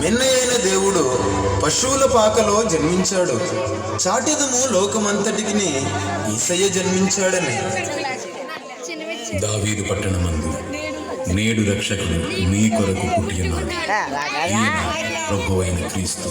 మెన్నయైన దేవుడు పశువుల పాకలో జన్మించాడు. చాటెదము లోకమంతటికి యేసయ్య జన్మించాడని. దావీదు పట్టణమందు నేడు రక్షకుడు మీ కొరకు పుట్టి ఉన్నాడు. ప్రభువైన అయిన క్రీస్తు.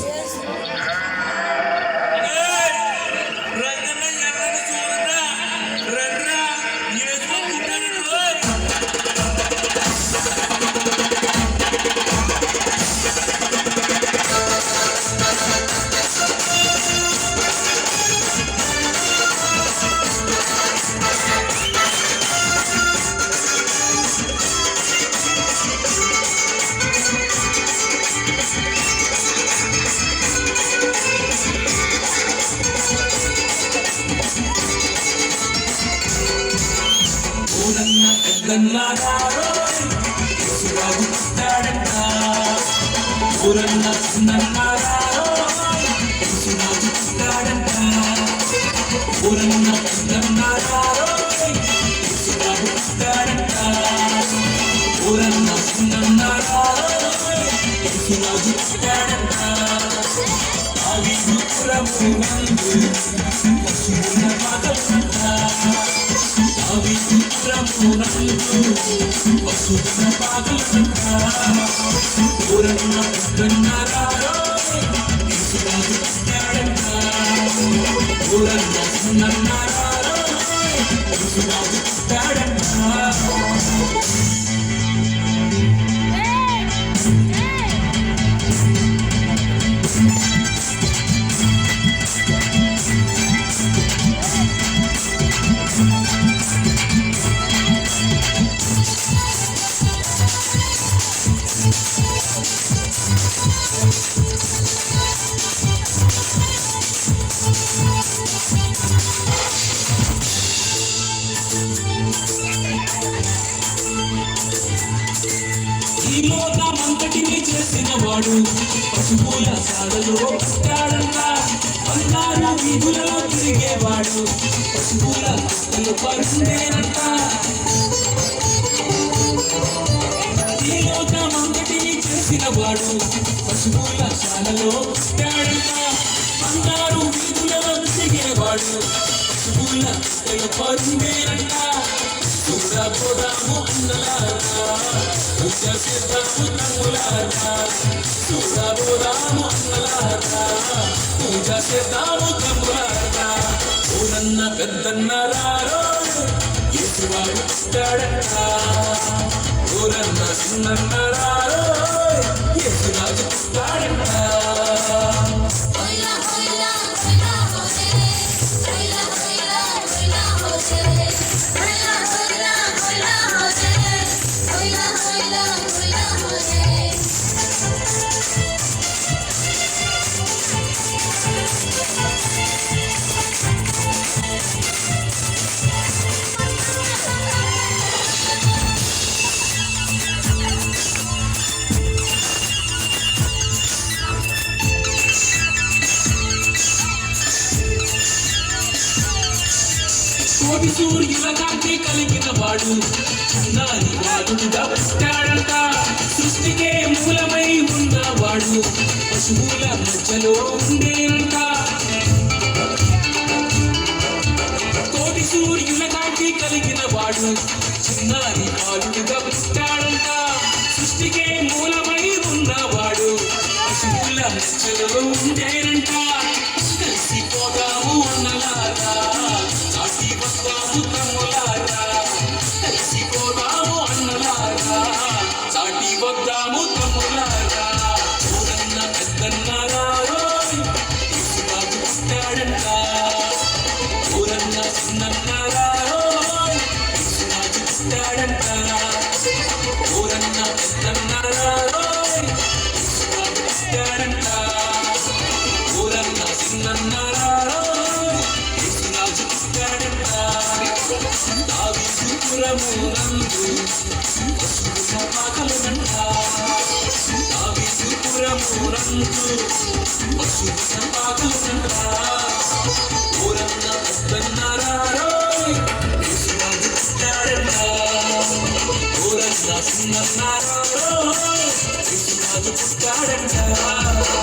ఈ లోకమంతటిని చేసిన వాడు పశువుల సాగలో పుట్టాడంట. బంగారు వీధులలో తిరిగేవాడు పశువుల కష్టలు పరుండేనంట. ఈ లోకమంతటిని చేసిన వాడు పశువుల సాగలో పుట్టాడంట. బంగారు వీధులలో తిరిగేవాడు పశువుల కష్టలు పరుండేనంట. చూడబోదాము అన్నలారా, పూజ చేద్దాము తమ్ములారా. చూడబోదాము అన్నలారా, పూజ చేద్దాము తమ్ములారా. ఊరన్న పెద్దన్నలారో యేసువాడు పుట్టాడంట. ఊరన్న చిన్నన్నలారో యేసురాజు పుట్టాడంట. కోటి సూర్యుల కాంతి కలిగిన వాడు చిన్నారి వాడుగా పుట్టాడంట. సృష్టికే మూలమై ఉన్నవాడు పశువుల మధ్యలో ఉండేనంట. కోటి సూర్యుల కాంతి కలిగిన వాడు చిన్నారి వాడుగా పుట్టాడంట. సృష్టికే మూలమై ఉన్నవాడు పశువుల మధ్యలో ఉండేనంట. కలిసిపోదాము అన్నలారా, చాటి వస్తాము తమ్ములారా. కలిసిపోదాము అన్నలారా, చాటి వద్దాము తమ్ములారా. ఊరన్న పెద్దన్నారారో యేసురాజు పుట్టాడంట. ఊరన్న చిన్నన్నారారో యేసురాజు పుట్టాడంట. ఊరన్న పెద్దన్నారారో యేసురాజు పుట్టాడంట. ఊరన్న చిన్నన్నారారో యేసురాజు పుట్టాడంట. దావీదు పురమునందు పశువుల పాకలునంట. దావీదు పురమునందు పశువుల పాకలునంట. ఊరన్న పెద్దన్నారారో యేసురాజు పుట్టాడంట. ఊరన్న చిన్నన్నారారో యేసురాజు జన్మిస్తాడంట